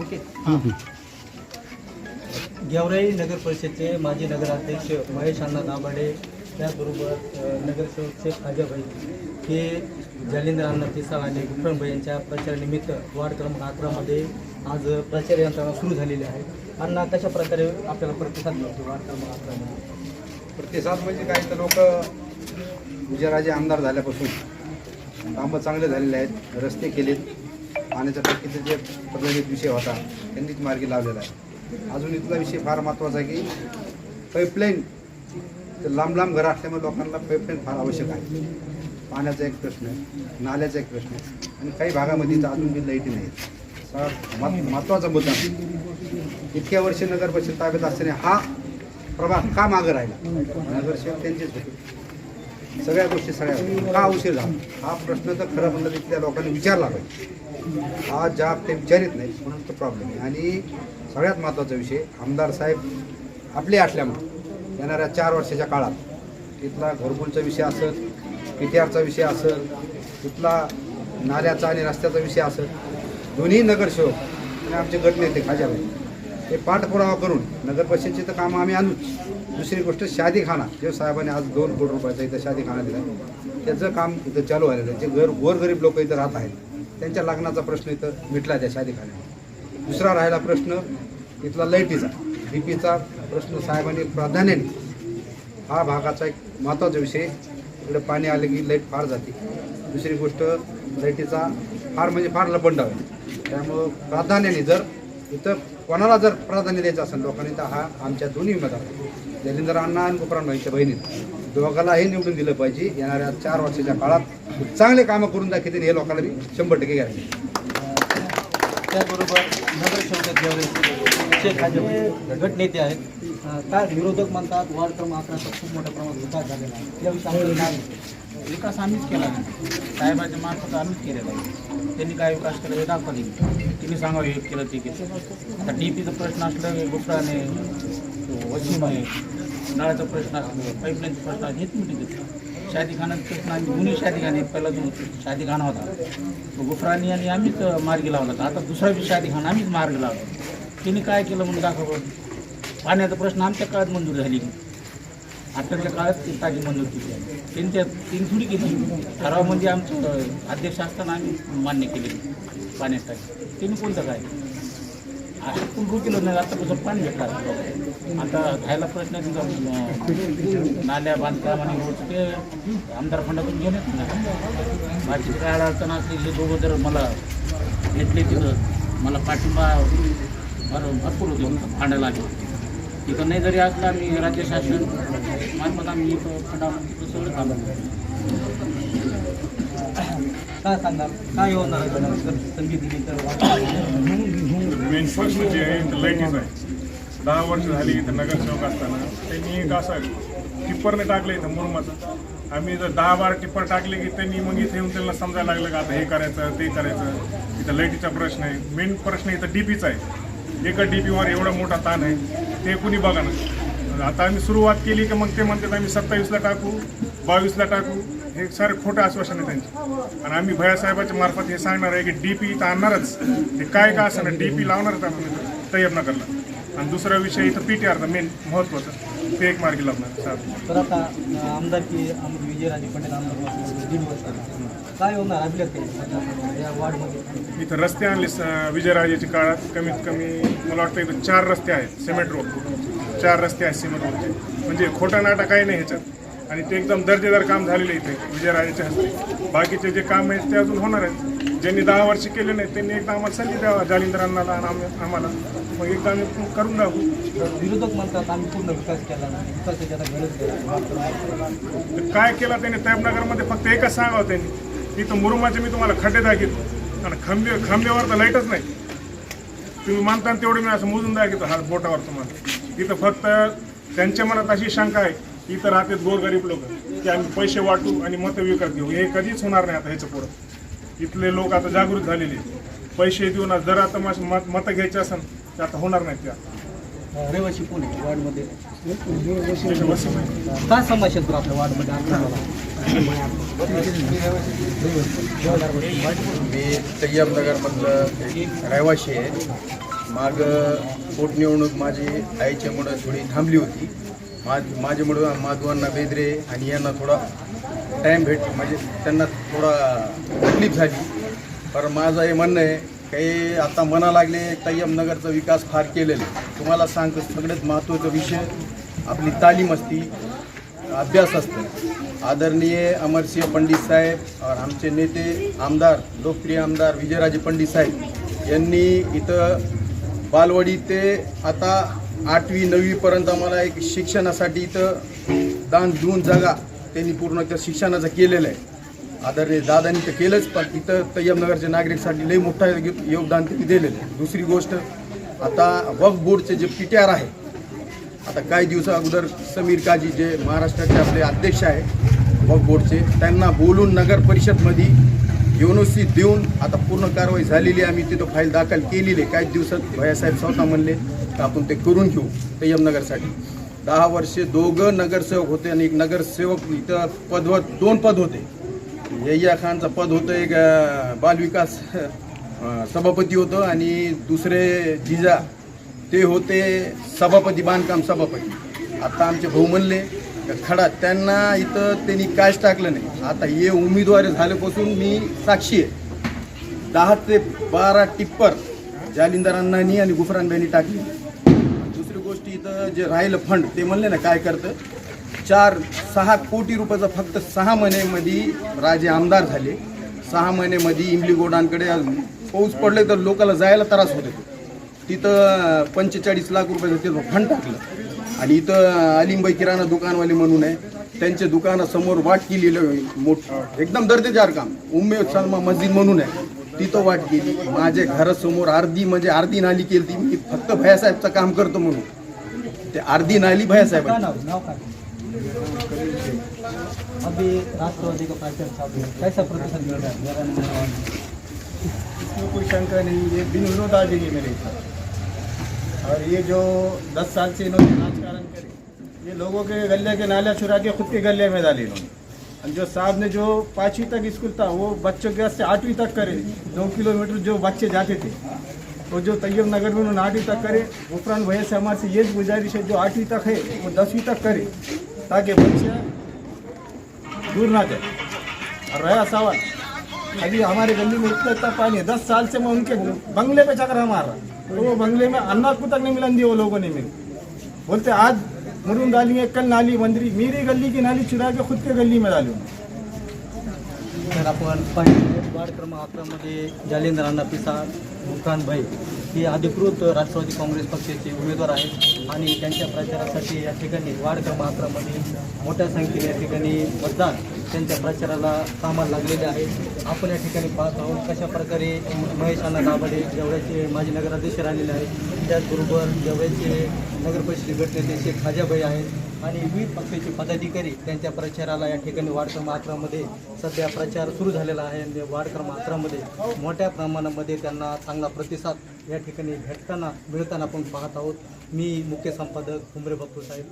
Okay. Georai नगर परिषदेचे माजी नगराध्यक्ष महेश अण्णा दाभाडे, त्याचबरोबर नगरसेवक शेख खाजाभाई हे जालिंदर अण्णा तिसाळ आणि विक्रमभाई यांच्या प्रचारानिमित्त वार्ड क्रमांक 11 मध्ये आज प्रचार यंत्रणा सुरू झालेली आहे. अण्णा, कशा प्रकारे आपल्याला प्रतिसाद मिळतो वार्ड क्रमांक 11 मध्ये? प्रतिसाद म्हणजे काय तर लोक विजयराजे आमदार झाल्यापासून कामं चांगले झालेले आहेत, रस्ते केलेत, पाण्याच्या टाकीचा जे प्रलंबित विषय होता त्यांनीच मार्गी लावलेला आहे. अजून इथला विषय फार महत्त्वाचा आहे की पाईपलाईन, तर लांब लांब घरं असल्यामुळे लोकांना पाईपलाईन फार आवश्यक आहे. पाण्याचा एक प्रश्न आहे, नाल्याचा एक प्रश्न आहे आणि काही भागामध्ये तर अजून बी लाईटी नाही. महत्त्वाचा मुद्दा, इतक्या वर्ष नगर परिषद ताब्यात असताना हा प्रभाग का मागं राहिला? नगरसेवक त्यांचेच होते, सगळ्या गोष्टी सगळ्या का उशीर झाला हा प्रश्न तर खरं म्हणलं तिथल्या लोकांनी विचारला पाहिजे. हा जाब ते विचारित नाही म्हणून तो प्रॉब्लेम आहे. आणि सगळ्यात महत्त्वाचा विषय, आमदार साहेब आपले असल्यामुळे येणाऱ्या 4 वर्षाच्या काळात तिथला घरकुलचा विषय असेल, PTRचा विषय असेल, तिथला नाल्याचा आणि रस्त्याचा विषय असेल, दोन्ही नगरसेवक आणि आमचे गटनेते खाजाभाई हे पाठपुरावा करून नगर परिषदेची तर कामं आम्ही आणूच. दुसरी गोष्ट, शादीखाना जे साहेबांनी आज 2 कोटी रुपयाचा इथं शादीखाना दिला, त्याचं काम इथं चालू व्हायला आहे. जे गोरगरीब लोक इथं राहत आहेत त्यांच्या लग्नाचा प्रश्न इथं मिटला त्या शादीखान्यात. दुसरा राहिला प्रश्न इथला लाईटीचा, DPचा प्रश्न साहेबांनी प्राधान्याने, हा भागाचा एक महत्त्वाचा विषय. इकडे पाणी आले की लाईट फार जाते. दुसरी गोष्ट, लाईटीचा फार म्हणजे फार लपंडाव आहे. त्यामुळं प्राधान्याने जर इथं कोणाला जर प्राधान्य द्यायचं असेल लोकांनी तर हा आमच्या दोन्ही उमेदवार जालिंदर अण्णा आणि गुफरानभाईच्या बहिणीने दोघांनाही निवडून दिलं पाहिजे. येणाऱ्या 4 वर्षाच्या काळात चांगले कामं करून दाखवतील हे लोकांना मी 100% गॅरंटी. त्याचबरोबर नगरसेवक गेवराई शेख खाजाभाई गटनेते आहेत. काय विरोधक म्हणतात वार्ड क्रमांक 11चा खूप मोठ्या प्रमाणात विकास झालेला आहे, याविषयी आपल्याला काय? विकास आम्हीच केला नाही, साहेबांच्या मार्फत आम्हीच केलेला आहे. त्यांनी काय विकास केला हे दाखवले, तिने सांगावं हे केलं ते केलं. आता DPचा प्रश्न असलं, गुफराने वसीम आहे, नळाचा प्रश्न असलं, पाईपलाईनचा प्रश्न आहे, हेच मिळते देतो. शादीखानाचा प्रश्न आम्ही दोन्ही शादीखाने, पहिला जो शादीखाना होता तो गुफरानी आणि आम्हीच मार्गी लावला होता. आता दुसरा बी शादीखाना आम्हीच मार्गी लावला. तिने काय केलं म्हणून दाखवलं. पाण्याचा प्रश्न आमच्या काळात मंजूर झाली, आताच्या काळात ती टाकी मंजूर केली. त्यांनी थोडी केली, ठराव म्हणजे आमचं अध्यक्ष असताना आम्ही मान्य केले पाण्यात टाकी. त्यांनी कोणतं काय असं कोण केलं नाही. आतापासून पाणी भेटलं. आता खायला प्रश्न आहे तुमचा, नाल्या बांधकाम आणि रोड ते आमदार फंडातून घेण्यात नाही. बाकीचं काय अडचण असली हे दोघं जर मला भेटले तिथं मला पाठिंबा भरपूर होते फंडाला आले. तिथं नाही जरी असला आम्ही राज्य शासन मार्फत आम्ही इथं फंडामध्ये सगळं काम काय सांगाल, काय होणार आहे संधी दिली तर? मेन प्रश्न जे आहे तर लाईटीचा आहे. 10 वर्ष झाली इथं नगरसेवक असताना त्यांनी एक असा टिप्परने टाकलं इथं मुरुमाचं. आम्ही जर 10-12 टिप्पर टाकले की त्यांनी मग इथे येऊन त्यांना समजायला लागलं का आता हे करायचं ते करायचं. इथं लाईटीचा प्रश्न आहे. मेन प्रश्न इथं DPचा आहे. एका DPवर एवढा मोठा ताण आहे ते कुणी बघा ना. आता आम्ही सुरुवात केली की मग ते म्हणतात आम्ही 27ला टाकू, 22ला टाकू. हे सारे खोटं आश्वासन आहे त्यांचे. आणि आम्ही भैयासाहेबाच्या मार्फत हे सांगणार आहे की DP इथं आणणारच, ते काय का असं ना DP लावणारच आपण तयार नगरला. आणि दुसरा विषय इथं PTRचा मेन महत्त्वाचं ते एक मार्गी लावणार. तर आता आमदारकी विजयराजे पाटील आमदार 1.5 वर्ष काय होणार अभिलेख या वार्डमध्ये? इथं रस्ते आणले विजयराजेच्या काळात कमीत कमी मला वाटतं इथं 4 रस्ते आहेत सिमेंट रोड, 4 रस्ते आहेत सिमेंट रोडचे. म्हणजे खोटा नाटा काही नाही ह्याच्यात. आणि ते एकदम दर्जेदार काम झालेलं इथे विजयराजेच्या हस्ते. बाकीचे जे काम आहेत ते अजून होणार आहेत. ज्यांनी 10 वर्ष केले नाही त्यांनी एकदा आम्हाला संधी द्यावा, जालिंदर अण्णाला आणि आम्हाला, मग एकदा आम्ही करून दाखवू. विरोधक म्हणतात आम्ही पूर्ण विकास केला नाही, विकासाची आता गरज काय केलं त्यांनी तैयबनगरमध्ये? फक्त एकच सांगावं त्यांनी, इथं मुरुमाचे मी तुम्हाला खड्डे दाखवतो आणि खांब्यावर तर लाईटच नाही. तुम्ही मानता तेवढे मी असं मोजून दाखवतो हात बोटावर तुम्हाला. इथं फक्त त्यांच्या मनात अशी शंका आहे, इथं राहतात गोरगरीब लोक की आम्ही पैसे वाटू आणि मतं विकत घेऊ. हे कधीच होणार नाही. आता ह्याच्या पुढं इथले लोक आता जागृत झालेले. पैसे देऊन जर आता मतं घ्यायचे असेल तर आता होणार नाहीत त्या. रहिवासी कोण आहे वार्डमध्ये? वसीम आहे. काय समस्या आहेत आपल्या वार्डमध्ये आपल्याला? मी तय्यबनगरमधलं एक रहिवासी आहे. माग पोटनिवडणूक माझी आईच्यामुळं थोडी थांबली होती. माझ्यामुळं माधवांना बेदरे आणि यांना थोडा टाईम म्हणजे त्यांना थोडा तकलीफ झाली. पण माझं हे म्हणणं आहे काही आता म्हणा लागले तय्यबनगरचा विकास फार केलेला आहे. तुम्हाला सांगतो सगळ्यात महत्त्वाचा विषय आपली तालीम असती, अभ्यास असतं. आदरणीय अमरसिंह पंडित साहेब और आमचे नेते आमदार लोकप्रिय आमदार विजयराजे पंडित साहेब यांनी इथं बालवाडी ते आता 8वी 9वीपर्यंत आम्हाला एक शिक्षणासाठी इथं दान देऊन जागा त्यांनी पूर्ण त्या शिक्षणाचं केलेलं आहे. आदरणीय दादांनी तर केलंच, पण तिथं तय्यबनगरच्या नागरिकसाठी लई मोठा योगदान त्यांनी दिलेलं आहे. दुसरी गोष्ट आता वक्फ बोर्डचे जे PTR आहे, आता काही दिवसा अगोदर समीर काजी जे महाराष्ट्राचे आपले अध्यक्ष आहे वक्फ बोर्डचे, त्यांना बोलून नगर परिषदमध्ये युनोसी देऊन आता पूर्ण कारवाई झालेली आहे. आम्ही तिथं फाईल दाखल केलेली आहे. काही दिवसात भैयासाहेब स्वतः म्हणले तर आपण ते करून घेऊ. तय्यबनगरसाठी 10 वर्षे दोघं नगरसेवक होते आणि एक नगरसेवक इथं 2 पद होते. यहिया खानचं पद होतं, एक बालविकास सभापती होतं आणि दुसरे जिजा ते होते सभापती, बांधकाम सभापती. आता आमचे भाऊ म्हणले खडा त्यांना इथं त्यांनी काहीच टाकलं नाही. आता हे उमेदवारी झाल्यापासून मी साक्षी आहे. 10 ते 12 टिप्पर जालिंदर अण्णांनी आणि गुफरानबाईंनी टाकली. दुसरी गोष्ट इथं जे राहिलं फंड ते म्हणले ना काय करतं, 4-6 कोटी रुपयाचा फक्त 6 महिन्यामध्ये राजे आमदार झाले. 6 महिन्यामध्ये इमली गोडांकडे पाऊस पडले तर लोकांना जायला त्रास होत होतो. तिथं 45 लाख रुपयाचं तिथं फंड टाकलं. आणि इथं अलिमबाई किराणा दुकानवाले म्हणून आहे, त्यांच्या दुकानासमोर वाट केलेलं मोठं एकदम दर्जेदार काम. उम्मे सलमा मस्जिद म्हणून आहे, तिथं वाट केली. माझ्या घरासमोर अर्धी नाली केली ती. मी फक्त भैयासाहेबचं काम करतो म्हणून ते अर्धी नाली भैयासाहेब. नाव काय? अभी राष्ट्रवादी का प्रचार चालू है, कैसा प्रतिशत मिल रहा है? इसमें कोई शंका नहीं, ये बिन विरोध आ जाएगी मेरे हिसाब से। और ये जो 10 साल से इन्होंने राजकारण करे, ये लोगों के गले के नाला चुरा के खुद के गले में डाले इन्होंने। और जो साहब ने जो 5वीं तक स्कूल था वो बच्चों के से 8वीं तक करे, 2 किलोमीटर जो बच्चे जाते थे, तो जो तय्यबनगर में उन्होंने 8वीं तक करे। गुफरान भैया से हमारे से ये गुजारिश है, जो 8वीं तक है वो 10वीं तक करे, ताकि बच्चे दूर ना जाए। और रहा सवाल, अभी हमारे गली में इतना पानी है, 10 साल से मैं उनके बंगले पे चक्कर मार रहा, तो वो बंगले में अन्ना को तक नहीं मिलन दी वो लोगों ने। मेरे बोलते आज मुरुम डाली है, कल नाली मंदिरी, मेरी गली की नाली चुरा के खुद के गली में डाली। तर आपण पाहिजे वार्ड क्रमांक 11 मध्ये जालिंदर अण्णा पिसाळ, मुखानभाई हे अधिकृत राष्ट्रवादी काँग्रेस पक्षाचे उमेदवार आहेत आणि त्यांच्या प्रचारासाठी या ठिकाणी वार्ड क्रमांक 11 मध्ये मोठ्या संख्येने या ठिकाणी मतदार त्यांच्या प्रचाराला कामाला लागलेले आहेत. आपण या ठिकाणी पाहत आहोत कशा प्रकारे महेश अण्णा दाभाडे जेवढ्याचे माजी नगराध्यक्ष राहिलेले आहेत, त्याचबरोबर जेवढ्याचे नगर परिषद गटनेते शेख खाजाबाई आहेत आणि विविध पक्षाचे पदाधिकारी त्यांच्या प्रचाराला या ठिकाणी वार्ड क्रमांक 11 मध्ये सध्या प्रचार सुरू झालेला आहे. आणि वार्ड क्रमांक 11 मध्ये मोठ्या प्रमाणामध्ये त्यांना चांगला प्रतिसाद या ठिकाणी मिळताना आपण पाहत आहोत. मी मुख्य संपादक हुमरे बापू साहेब.